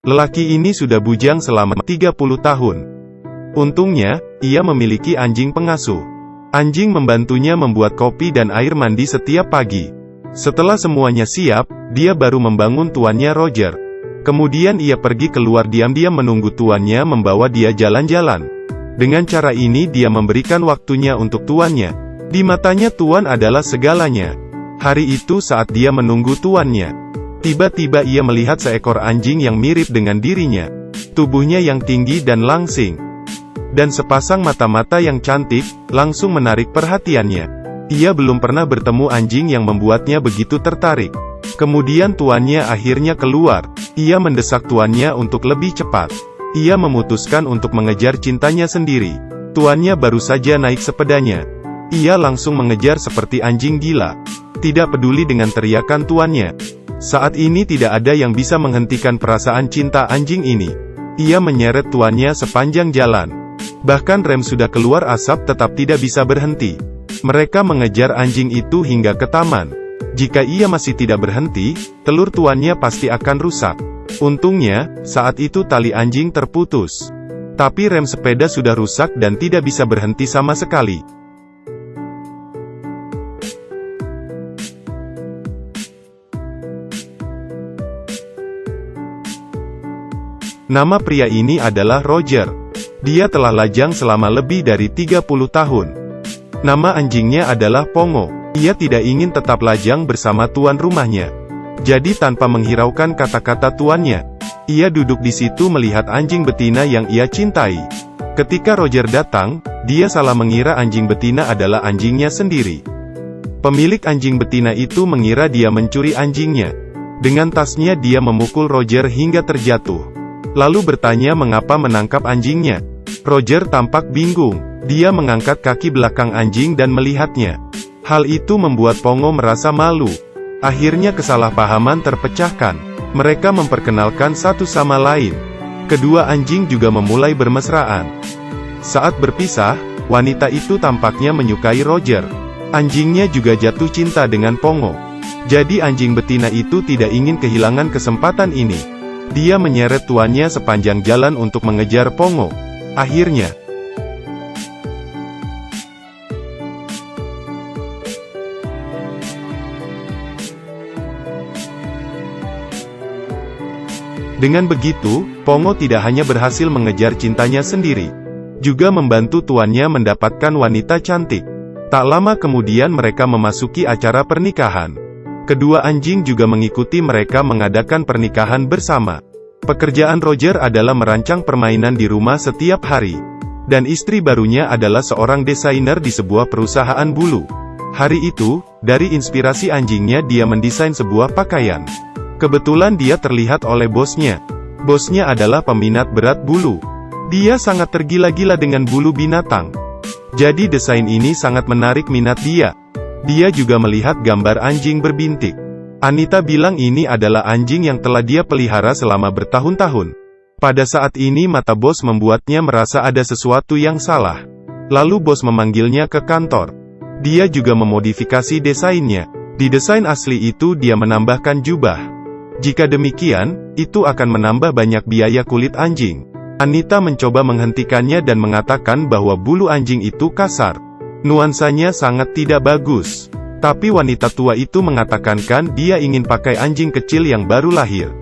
Lelaki ini sudah bujang selama 30 tahun. Untungnya, ia memiliki anjing pengasuh. Anjing membantunya membuat kopi dan air mandi setiap pagi. Setelah semuanya siap, dia baru membangun tuannya Roger. Kemudian ia pergi keluar diam-diam menunggu tuannya membawa dia jalan-jalan. Dengan cara ini dia memberikan waktunya untuk tuannya. Di matanya tuan adalah segalanya. Hari itu saat dia menunggu tuannya, tiba-tiba ia melihat seekor anjing yang mirip dengan dirinya. Tubuhnya yang tinggi dan langsing, dan sepasang mata-mata yang cantik, langsung menarik perhatiannya. Ia belum pernah bertemu anjing yang membuatnya begitu tertarik. Kemudian tuannya akhirnya keluar. Ia mendesak tuannya untuk lebih cepat. Ia memutuskan untuk mengejar cintanya sendiri. Tuannya baru saja naik sepedanya. Ia langsung mengejar seperti anjing gila. Tidak peduli dengan teriakan tuannya. Saat ini tidak ada yang bisa menghentikan perasaan cinta anjing ini. Ia menyeret tuannya sepanjang jalan. Bahkan rem sudah keluar asap tetap tidak bisa berhenti. Mereka mengejar anjing itu hingga ke taman. Jika ia masih tidak berhenti, telur tuannya pasti akan rusak. Untungnya, saat itu tali anjing terputus. Tapi rem sepeda sudah rusak dan tidak bisa berhenti sama sekali. Nama pria ini adalah Roger. Dia telah lajang selama lebih dari 30 tahun. Nama anjingnya adalah Pongo. Ia tidak ingin tetap lajang bersama tuan rumahnya. Jadi tanpa menghiraukan kata-kata tuannya, ia duduk di situ melihat anjing betina yang ia cintai. Ketika Roger datang, dia salah mengira anjing betina adalah anjingnya sendiri. Pemilik anjing betina itu mengira dia mencuri anjingnya. Dengan tasnya dia memukul Roger hingga terjatuh. Lalu bertanya mengapa menangkap anjingnya. Roger tampak bingung. Dia mengangkat kaki belakang anjing dan melihatnya. Hal itu membuat Pongo merasa malu. Akhirnya kesalahpahaman terpecahkan. Mereka memperkenalkan satu sama lain. Kedua anjing juga memulai bermesraan. Saat berpisah, wanita itu tampaknya menyukai Roger. Anjingnya juga jatuh cinta dengan Pongo. Jadi anjing betina itu tidak ingin kehilangan kesempatan ini. Dia menyeret tuannya sepanjang jalan untuk mengejar Pongo. Akhirnya, dengan begitu, Pongo tidak hanya berhasil mengejar cintanya sendiri, juga membantu tuannya mendapatkan wanita cantik. Tak lama kemudian mereka memasuki acara pernikahan. Kedua anjing juga mengikuti mereka mengadakan pernikahan bersama. Pekerjaan Roger adalah merancang permainan di rumah setiap hari. Dan istri barunya adalah seorang desainer di sebuah perusahaan bulu. Hari itu, dari inspirasi anjingnya dia mendesain sebuah pakaian. Kebetulan dia terlihat oleh bosnya. Bosnya adalah peminat berat bulu. Dia sangat tergila-gila dengan bulu binatang. Jadi desain ini sangat menarik minat dia. Dia juga melihat gambar anjing berbintik. Anita bilang ini adalah anjing yang telah dia pelihara selama bertahun-tahun. Pada saat ini mata bos membuatnya merasa ada sesuatu yang salah. Lalu bos memanggilnya ke kantor. Dia juga memodifikasi desainnya. Di desain asli itu dia menambahkan jubah. Jika demikian, itu akan menambah banyak biaya kulit anjing. Anita mencoba menghentikannya dan mengatakan bahwa bulu anjing itu kasar. Nuansanya sangat tidak bagus. Tapi wanita tua itu mengatakan dia ingin pakai anjing kecil yang baru lahir.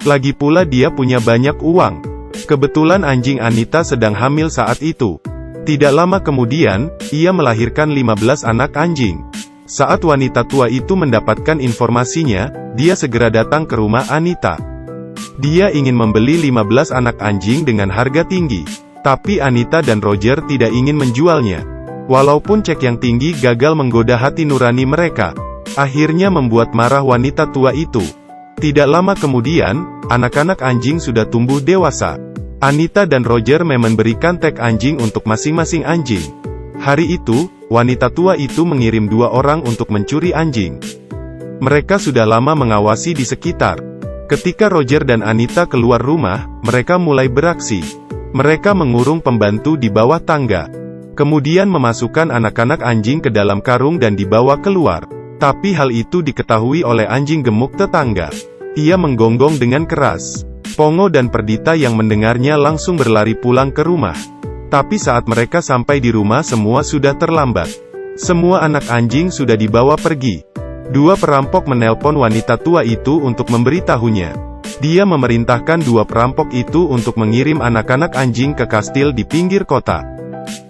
Lagi pula dia punya banyak uang. Kebetulan anjing Anita sedang hamil saat itu. Tidak lama kemudian, ia melahirkan 15 anak anjing. Saat wanita tua itu mendapatkan informasinya, dia segera datang ke rumah Anita. Dia ingin membeli 15 anak anjing dengan harga tinggi. Tapi Anita dan Roger tidak ingin menjualnya. Walaupun cek yang tinggi gagal menggoda hati nurani mereka, akhirnya membuat marah wanita tua itu. Tidak lama kemudian, anak-anak anjing sudah tumbuh dewasa. Anita dan Roger memberikan tag anjing untuk masing-masing anjing. Hari itu, wanita tua itu mengirim 2 orang untuk mencuri anjing. Mereka sudah lama mengawasi di sekitar. Ketika Roger dan Anita keluar rumah, mereka mulai beraksi. Mereka mengurung pembantu di bawah tangga. Kemudian memasukkan anak-anak anjing ke dalam karung dan dibawa keluar. Tapi hal itu diketahui oleh anjing gemuk tetangga. Ia menggonggong dengan keras. Pongo dan Perdita yang mendengarnya langsung berlari pulang ke rumah. Tapi saat mereka sampai di rumah semua sudah terlambat. Semua anak anjing sudah dibawa pergi. Dua perampok menelpon wanita tua itu untuk memberitahunya. Dia memerintahkan dua perampok itu untuk mengirim anak-anak anjing ke kastil di pinggir kota.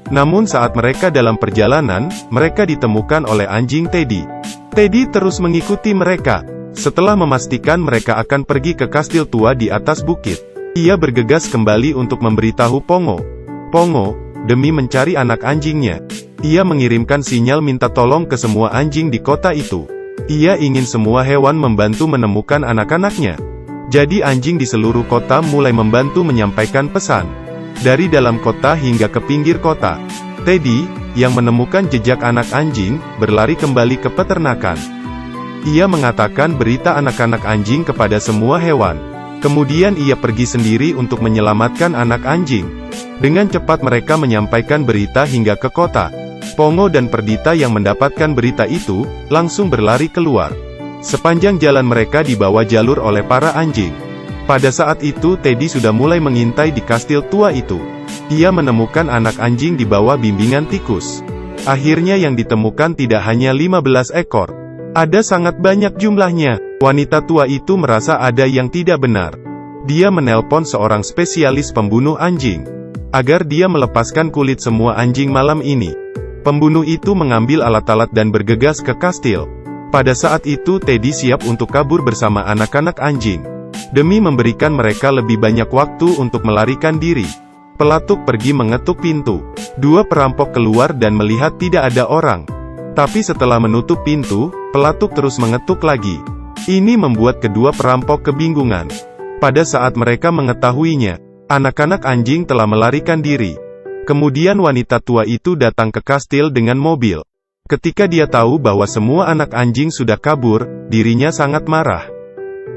Namun saat mereka dalam perjalanan, mereka ditemukan oleh anjing Teddy. Teddy terus mengikuti mereka. Setelah memastikan mereka akan pergi ke kastil tua di atas bukit, ia bergegas kembali untuk memberitahu Pongo. Pongo, demi mencari anak anjingnya, ia mengirimkan sinyal minta tolong ke semua anjing di kota itu. Ia ingin semua hewan membantu menemukan anak-anaknya. Jadi anjing di seluruh kota mulai membantu menyampaikan pesan. Dari dalam kota hingga ke pinggir kota, Teddy, yang menemukan jejak anak anjing, berlari kembali ke peternakan. Ia mengatakan berita anak-anak anjing kepada semua hewan. Kemudian ia pergi sendiri untuk menyelamatkan anak anjing. Dengan cepat mereka menyampaikan berita hingga ke kota. Pongo dan Perdita yang mendapatkan berita itu, langsung berlari keluar. Sepanjang jalan mereka dibawa jalur oleh para anjing. Pada saat itu Teddy sudah mulai mengintai di kastil tua itu. Ia menemukan anak anjing di bawah bimbingan tikus. Akhirnya yang ditemukan tidak hanya 15 ekor. Ada sangat banyak jumlahnya. Wanita tua itu merasa ada yang tidak benar. Dia menelpon seorang spesialis pembunuh anjing, agar dia melepaskan kulit semua anjing malam ini. Pembunuh itu mengambil alat-alat dan bergegas ke kastil. Pada saat itu Teddy siap untuk kabur bersama anak-anak anjing. Demi memberikan mereka lebih banyak waktu untuk melarikan diri, pelatuk pergi mengetuk pintu. Dua perampok keluar dan melihat tidak ada orang. Tapi setelah menutup pintu, pelatuk terus mengetuk lagi. Ini membuat kedua perampok kebingungan. Pada saat mereka mengetahuinya, anak-anak anjing telah melarikan diri. Kemudian wanita tua itu datang ke kastil dengan mobil. Ketika dia tahu bahwa semua anak anjing sudah kabur, dirinya sangat marah.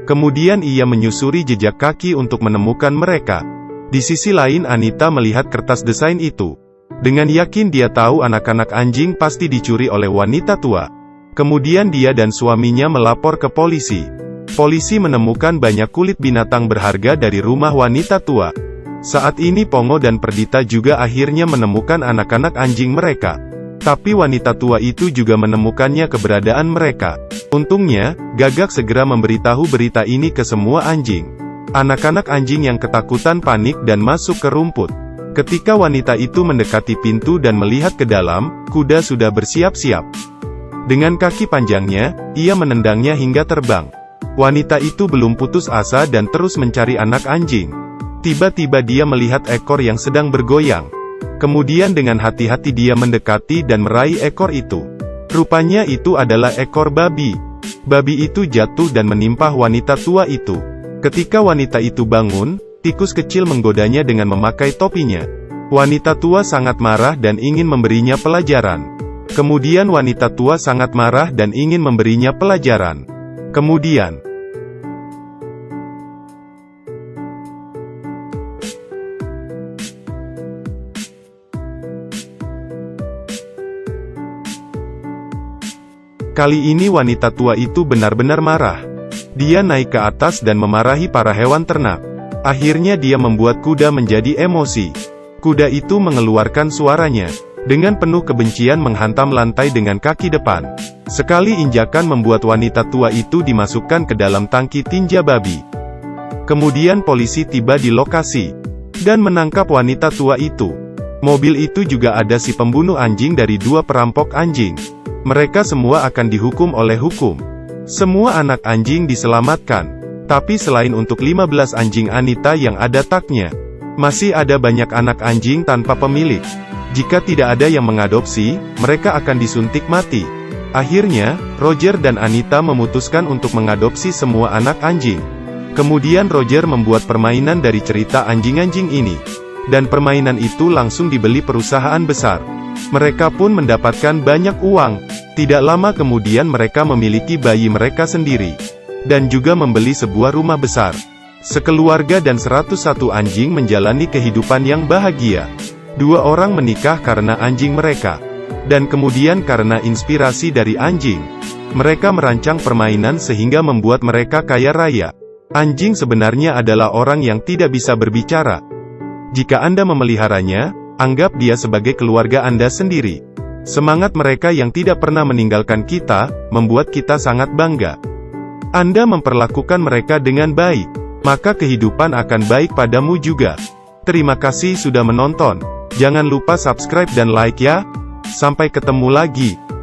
Kemudian ia menyusuri jejak kaki untuk menemukan mereka. Di sisi lain Anita melihat kertas desain itu. Dengan yakin dia tahu anak-anak anjing pasti dicuri oleh wanita tua. Kemudian dia dan suaminya melapor ke polisi. Polisi menemukan banyak kulit binatang berharga dari rumah wanita tua. Saat ini Pongo dan Perdita juga akhirnya menemukan anak-anak anjing mereka. Tapi wanita tua itu juga menemukannya keberadaan mereka. Untungnya, Gagak segera memberitahu berita ini ke semua anjing. Anak-anak anjing yang ketakutan panik dan masuk ke rumput. Ketika wanita itu mendekati pintu dan melihat ke dalam, kuda sudah bersiap-siap. Dengan kaki panjangnya, ia menendangnya hingga terbang. Wanita itu belum putus asa dan terus mencari anak anjing. Tiba-tiba dia melihat ekor yang sedang bergoyang. Kemudian dengan hati-hati dia mendekati dan meraih ekor itu. Rupanya itu adalah ekor babi. Babi itu jatuh dan menimpa wanita tua itu. Ketika wanita itu bangun, tikus kecil menggodanya dengan memakai topinya. Wanita tua sangat marah dan ingin memberinya pelajaran. Kemudian wanita tua sangat marah dan ingin memberinya pelajaran. Kemudian, kali ini wanita tua itu benar-benar marah. Dia naik ke atas dan memarahi para hewan ternak. Akhirnya dia membuat kuda menjadi emosi. Kuda itu mengeluarkan suaranya. Dengan penuh kebencian menghantam lantai dengan kaki depan. Sekali injakan membuat wanita tua itu dimasukkan ke dalam tangki tinja babi. Kemudian polisi tiba di lokasi dan menangkap wanita tua itu. Mobil itu juga ada si pembunuh anjing dari dua perampok anjing. Mereka semua akan dihukum oleh hukum. Semua anak anjing diselamatkan. Tapi selain untuk 15 anjing Anita yang ada taknya, masih ada banyak anak anjing tanpa pemilik. Jika tidak ada yang mengadopsi, mereka akan disuntik mati. Akhirnya, Roger dan Anita memutuskan untuk mengadopsi semua anak anjing. Kemudian Roger membuat permainan dari cerita anjing-anjing ini. Dan permainan itu langsung dibeli perusahaan besar. Mereka pun mendapatkan banyak uang. Tidak lama kemudian mereka memiliki bayi mereka sendiri. Dan juga membeli sebuah rumah besar. Sekeluarga dan 101 anjing menjalani kehidupan yang bahagia. 2 orang menikah karena anjing mereka. Dan kemudian karena inspirasi dari anjing, mereka merancang permainan sehingga membuat mereka kaya raya. Anjing sebenarnya adalah orang yang tidak bisa berbicara. Jika Anda memeliharanya, anggap dia sebagai keluarga Anda sendiri. Semangat mereka yang tidak pernah meninggalkan kita, membuat kita sangat bangga. Anda memperlakukan mereka dengan baik, maka kehidupan akan baik padamu juga. Terima kasih sudah menonton. Jangan lupa subscribe dan like ya. Sampai ketemu lagi.